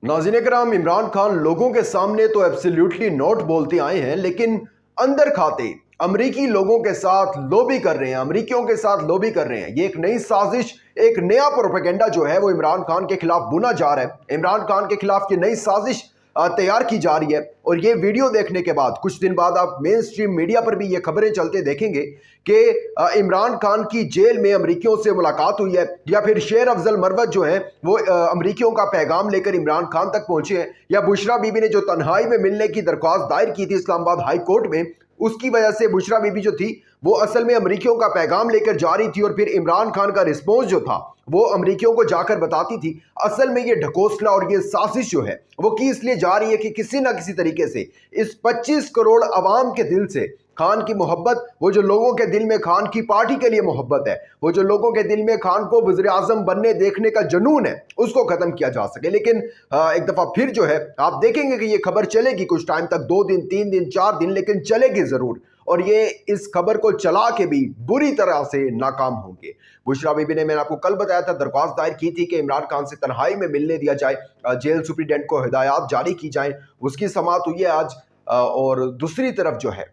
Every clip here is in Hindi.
नाज़रीन किराम, इमरान खान लोगों के सामने तो एब्सोल्युटली नॉट बोलते आए हैं, लेकिन अंदर खाते अमरीकी लोगों के साथ लॉबी कर रहे हैं, अमरीकियों के साथ लॉबी कर रहे हैं। ये एक नई साजिश, एक नया प्रोपेगेंडा जो है वो इमरान खान के खिलाफ बुना जा रहा है। इमरान खान के खिलाफ ये नई साजिश तैयार की जा रही है। और ये वीडियो देखने के बाद कुछ दिन बाद आप मेन स्ट्रीम मीडिया पर भी ये खबरें चलते देखेंगे कि इमरान खान की जेल में अमरीकियों से मुलाकात हुई है, या फिर शेर अफजल मरवत जो है वो अमरीकियों का पैगाम लेकर इमरान खान तक पहुंचे हैं, या बुशरा बीबी ने जो तन्हाई में मिलने की दरख्वास्त दायर की थी इस्लामाबाद हाई कोर्ट में, उसकी वजह से बुशरा बीबी जो थी वो असल में अमरीकियों का पैगाम लेकर जा रही थी। और फिर इमरान खान का रिस्पॉन्स जो था वो अमरीकियों को जाकर बताती थी। असल में ये ढकोसला और ये साजिश जो है वो की इसलिए जा रही है कि किसी ना किसी तरीके से इस 25 करोड़ अवाम के दिल से खान की मोहब्बत, वो जो लोगों के दिल में खान की पार्टी के लिए मोहब्बत है, वो जो लोगों के दिल में खान को वज़ीर आज़म बनने देखने का जुनून है, उसको खत्म किया जा सके। लेकिन एक दफा फिर जो है आप देखेंगे कि ये खबर चलेगी कुछ टाइम तक, 2 दिन 3 दिन 4 दिन, लेकिन चलेगी जरूर। और ये इस खबर को चला के भी बुरी तरह से नाकाम होंगे। बुशरा बीबी ने, मैंने आपको कल बताया था, दरख्वास्त दायर की थी कि इमरान खान से तन्हाई में मिलने दिया जाए, जेल सुप्रीडेंट को हिदायत जारी की जाए। उसकी समाअत हुई है आज। और दूसरी तरफ जो है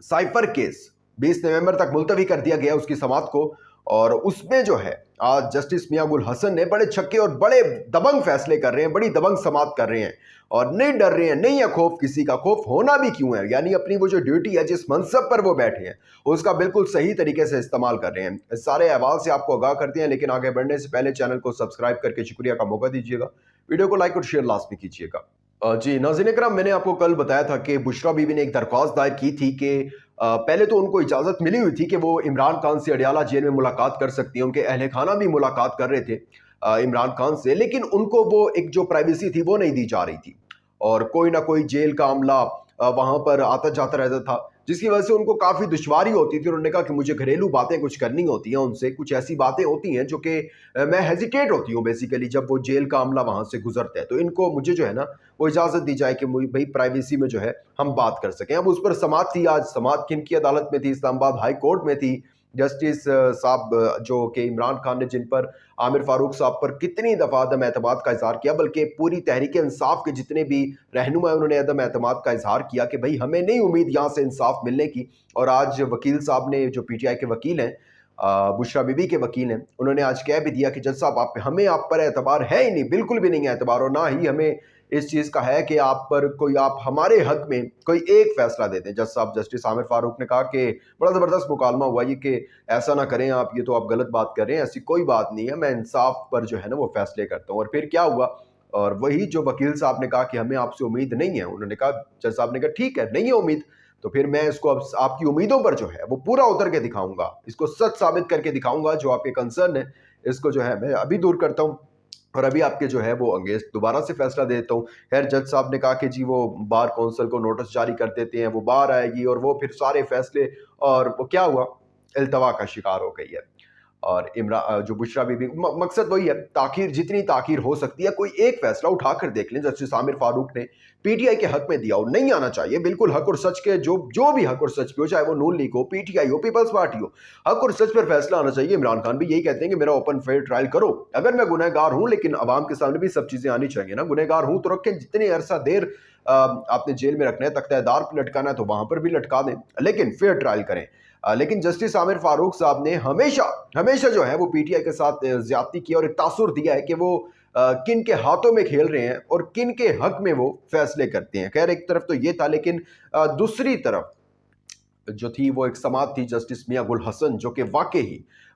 साइफर केस 20 नवंबर तक मुलतवी कर दिया गया उसकी समाअत को। और उसमें जो है आज जस्टिस मियां गुल हसन ने बड़े छक्के और बड़े दबंग फैसले कर रहे हैं, बड़ी दबंग समाअत कर रहे हैं, और नहीं डर रहे हैं, नहीं है खौफ किसी का। खौफ होना भी क्यों है, यानी अपनी वो जो ड्यूटी है, जिस मनसब पर वो बैठे हैं, उसका बिल्कुल सही तरीके से इस्तेमाल कर रहे हैं। इस सारे अहवाल से आपको आगाह करते हैं, लेकिन आगे बढ़ने से पहले चैनल को सब्सक्राइब करके शुक्रिया का मौका दीजिएगा, वीडियो को लाइक और शेयर लाजमी कीजिएगा। जी नाज़रीन इकराम, मैंने आपको कल बताया था कि बुशरा बीबी ने एक दरख्वास्त दायर की थी कि पहले तो उनको इजाज़त मिली हुई थी कि वो इमरान खान से अडियाला जेल में मुलाकात कर सकती हैं, उनके अहले खाना भी मुलाकात कर रहे थे इमरान खान से, लेकिन उनको वो एक जो प्राइवेसी थी वो नहीं दी जा रही थी। और कोई ना कोई जेल का अमला वहाँ पर आता जाता रहता था, जिसकी वजह से उनको काफ़ी दुश्वारी होती थी। उन्होंने कहा कि मुझे घरेलू बातें कुछ करनी होती हैं उनसे, कुछ ऐसी बातें होती हैं जो कि मैं हेजिटेट होती हूँ बेसिकली जब वो जेल का अमला वहाँ से गुजरते हैं, तो इनको मुझे जो है ना वो इजाज़त दी जाए कि भाई प्राइवेसी में जो है हम बात कर सकें। अब उस पर समाअत थी आज। समाअत किन की अदालत में थी? इस्लामाबाद हाई कोर्ट में थी। जस्टिस साहब जो कि इमरान खान ने, जिन पर आमिर फारूक साहब पर कितनी दफ़ा अदम एतमाद का इजहार किया, बल्कि पूरी तहरीक इंसाफ के जितने भी रहनुमा उन्होंने अदम एतमाद का इजहार किया कि भाई हमें नहीं उम्मीद यहाँ से इंसाफ मिलने की। और आज वकील साहब ने, जो पीटीआई के वकील हैं, बुशरा बीबी के वकील हैं, उन्होंने आज कह भी दिया कि जज साहब हमें आप पर एतबार है ही नहीं, बिल्कुल भी नहीं है एतबार, और ना ही हमें इस चीज़ का है कि आप हमारे हक में कोई एक फैसला दे दें। जज साहब जस्टिस आमिर फारूक ने कहा कि बड़ा ज़बरदस्त मुकालमा हुआ ये, कि ऐसा ना करें आप, ये तो आप गलत बात कर रहे हैं, ऐसी कोई बात नहीं है, मैं इंसाफ पर जो है ना वो फैसले करता हूँ। और फिर क्या हुआ, और वही जो वकील साहब ने कहा कि हमें आपसे उम्मीद नहीं है, उन्होंने कहा, जज साहब ने कहा ठीक है नहीं है उम्मीद, तो फिर मैं इसको अब आपकी उम्मीदों पर जो है वो पूरा उतर के दिखाऊंगा, इसको सच साबित करके दिखाऊंगा। जो आपके कंसर्न है इसको जो है मैं अभी दूर करता हूँ, और अभी आपके जो है वो अगेंस्ट दोबारा से फैसला देता हूँ। खैर जज साहब ने कहा कि जी वो बार कौंसल को नोटिस जारी कर देते हैं, वो बार आएगी और वो फिर सारे फैसले, और वो क्या हुआ, इल्तवा का शिकार हो गई है। और जो बुशरा बीबी, मकसद वही है, ताखीर जितनी ताखीर हो सकती है, कोई एक फैसला उठाकर देख लें। जस्टिस आमिर फारूक ने पीटीआई के हक में दिया, और नहीं आना चाहिए बिल्कुल हक और सच के, जो भी हक और सच पे हो, चाहे वो नून लीग हो, पीटीआई हो, पीपल्स पार्टी हो, हक और सच पर फैसला आना चाहिए। इमरान खान भी यही कहते हैं कि मेरा ओपन फेयर ट्रायल करो, अगर मैं गुनहगार हूं, लेकिन अवाम के सामने भी सब चीजें आनी चाहिए ना। गुनहगार हूं तो रखें, जितने अरसा देर आपने जेल में रखना है, तख्तेदार पर लटकाना है तो वहां पर भी लटका दें, लेकिन फेयर ट्रायल करें। लेकिन जस्टिस आमिर फारूक साहब ने हमेशा हमेशा जो है वो पीटीआई के साथ ज्यादती किया, और एक तासुर दिया है कि वो किन के हाथों में खेल रहे हैं और किन के हक में वो फैसले करते हैं। खैर एक तरफ तो ये था, लेकिन दूसरी तरफ जो थी वो एक समाअत थी जस्टिस मियां गुल हसन, जो कि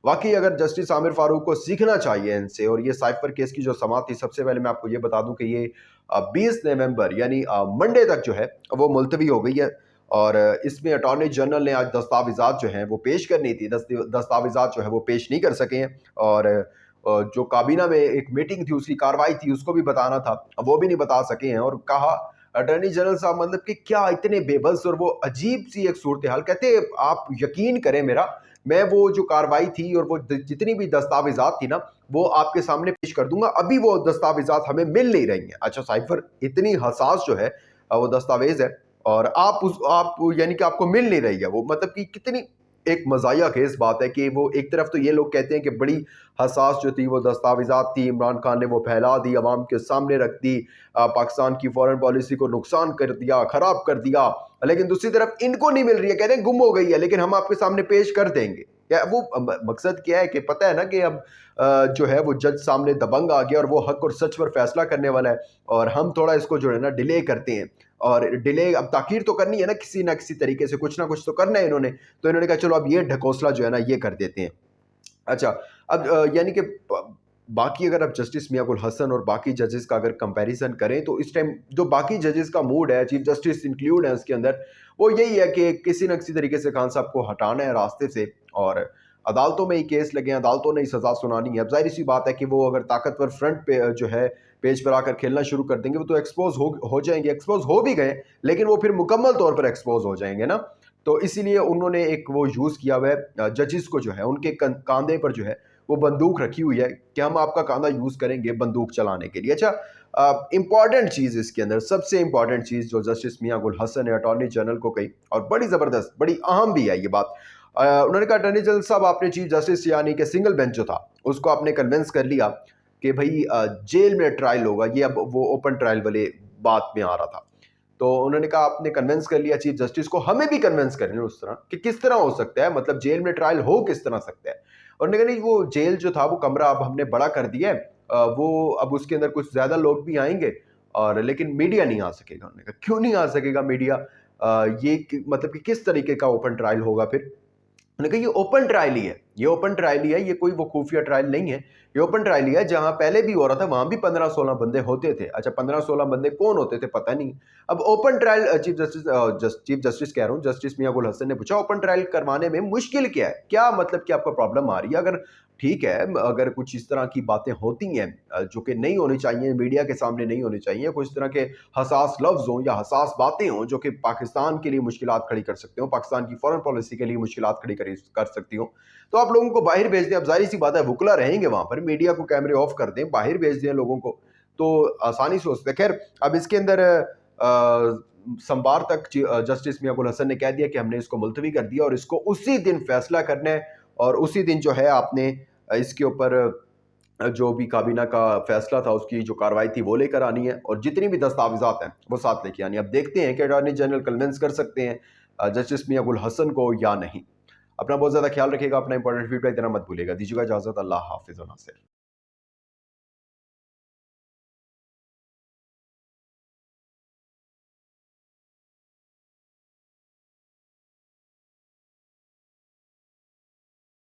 वाकई अगर जस्टिस आमिर फारूक को सीखना चाहिए इनसे। और ये साइफर केस की जो समाअत थी, सबसे पहले मैं आपको ये बता दूं कि ये 20 नवंबर यानी मंडे तक जो है वो मुलतवी हो गई है। और इसमें अटॉर्नी जनरल ने आज दस्तावेजात जो हैं वो पेश करनी थी, दस्तावेजात जो है वो पेश नहीं कर सके हैं। और जो काबीना में एक मीटिंग थी, उसकी कार्रवाई थी, उसको भी बताना था, वो भी नहीं बता सके हैं। और कहा अटॉर्नी जनरल साहब, मतलब कि क्या इतने बेबस और वो अजीब सी एक सूरत हाल। कहते आप यकीन करें मेरा, मैं वो जो कार्रवाई थी और वो जितनी भी दस्तावेजात थी ना, वो आपके सामने पेश कर दूंगा। अभी वो दस्तावेजात हमें मिल नहीं रही हैं। अच्छा साइफर इतनी हसास जो है वो दस्तावेज है, और आप यानी कि आपको मिल नहीं रही है वो, मतलब कि कितनी एक मज़ाहिया खेज बात है कि वो एक तरफ तो ये लोग कहते हैं कि बड़ी हसास जो थी वो दस्तावेज़ात थी, इमरान खान ने वो फैला दी, अवाम के सामने रख दी, पाकिस्तान की फॉरेन पॉलिसी को नुकसान कर दिया, ख़राब कर दिया। लेकिन दूसरी तरफ इनको नहीं मिल रही है, कह रहे हैं गुम हो गई है, लेकिन हम आपके सामने पेश कर देंगे। क्या वो मकसद क्या है कि पता है ना कि अब जो है वो जज सामने दबंग आ गया और वो हक और सच पर फैसला करने वाला है, और हम थोड़ा इसको जो है ना डिले करते हैं। और डिले, अब ताखीर तो करनी है ना किसी तरीके से, कुछ ना कुछ तो करना है इन्होंने। तो इन्होंने कहा चलो अब ये ढकोसला जो है ना ये कर देते हैं। अच्छा, अब यानी कि बाकी अगर आप जस्टिस मियां गुल हसन और बाकी जजेस का अगर कंपैरिजन करें तो इस टाइम जो बाकी जजेस का मूड है, चीफ जस्टिस इंक्लूड है उसके अंदर, वो यही है कि किसी न किसी तरीके से खान साहब को हटाना है रास्ते से, और अदालतों में ही केस लगे हैं, अदालतों ने ही सजा सुनानी है। अब जाहिर सी बात है कि वो अगर ताकतवर फ्रंट पे जो है पेज पर आकर खेलना शुरू कर देंगे, वो तो एक्सपोज हो जाएंगे, एक्सपोज हो भी गए, लेकिन वो फिर मुकम्मल तौर पर एक्सपोज हो जाएंगे ना। तो इसीलिए उन्होंने एक वो यूज़ किया हुआ है, जजेस को जो है उनके कंधे पर जो है वो बंदूक रखी हुई है कि हम आपका कांधा यूज़ करेंगे बंदूक चलाने के लिए। अच्छा, इंपॉर्टेंट चीज़ इसके अंदर, सबसे इंपॉर्टेंट चीज़ जो जस्टिस मियां गुल हसन ने अटॉर्नी जनरल को कही, और बड़ी ज़बरदस्त, बड़ी अहम भी है ये बात। उन्होंने कहा अटॉर्नी जनरल साहब, आपने चीफ जस्टिस यानी कि सिंगल बेंच जो था उसको आपने कन्विंस कर लिया कि भाई जेल में ट्रायल होगा। ये अब वो ओपन ट्रायल वाले बात में आ रहा था। तो उन्होंने कहा आपने कन्विंस कर लिया चीफ जस्टिस को, हमें भी कन्विंस करें उस तरह कि किस तरह हो सकता है, मतलब जेल में ट्रायल हो किस तरह सकता है। और उन्होंने कहा नहीं, वो जेल जो था वो कमरा अब हमने बड़ा कर दिया है, वो अब उसके अंदर कुछ ज्यादा लोग भी आएंगे, और लेकिन मीडिया नहीं आ सकेगा। उन्होंने कहा क्यों नहीं आ सकेगा मीडिया, मतलब कि किस तरीके का ओपन ट्रायल होगा फिर। मैंने कहा ये ओपन ट्रायल ही है, ये ओपन ट्रायल ही है, ये कोई वो खुफिया ट्रायल नहीं है, ये ओपन ट्रायल ही है। जहां पहले भी हो रहा था वहां भी 15-16 बंदे होते थे। अच्छा, 15-16 बंदे कौन होते थे पता नहीं। अब ओपन ट्रायल, चीफ जस्टिस कह रहा हूँ, जस्टिस मियां गुल हसन ने पूछा ओपन ट्रायल करवाने में मुश्किल क्या है, क्या मतलब कि आपको प्रॉब्लम आ रही है। अगर ठीक है, अगर कुछ इस तरह की बातें होती हैं जो कि नहीं होनी चाहिए, मीडिया के सामने नहीं होनी चाहिए, कुछ इस तरह के हसास लफ्ज हों या हसास बातें हों जो कि पाकिस्तान के लिए मुश्किलात खड़ी कर सकते हो, पाकिस्तान की फॉरेन पॉलिसी के लिए मुश्किलात खड़ी कर सकती हो, तो आप लोगों को बाहर भेज दें। अब जाहिर सी बात है वुकला रहेंगे वहां पर, मीडिया को कैमरे ऑफ कर दें, बाहर भेज दें लोगों को, तो आसानी से हो सकता है। खैर, अब इसके अंदर सोमवार तक जस्टिस मियां गुल हसन ने कह दिया कि हमने इसको मुलतवी कर दिया और इसको उसी दिन फैसला करना है, और उसी दिन जो है आपने इसके ऊपर जो भी काबीना का फैसला था उसकी जो कार्रवाई थी वो लेकर आनी है, और जितनी भी दस्तावेजात हैं वो साथ लेके आनी है। अब देखते हैं कि अटॉर्नी जनरल कन्विंस कर सकते हैं जस्टिस मियां गुल हसन को या नहीं। अपना बहुत ज़्यादा ख्याल रखिएगा, अपना इंपॉर्टेंट फीडबैक देना मत भूलिएगा। दीजिएगा इजाज़त, अल्लाह हाफिज़ व नासिर।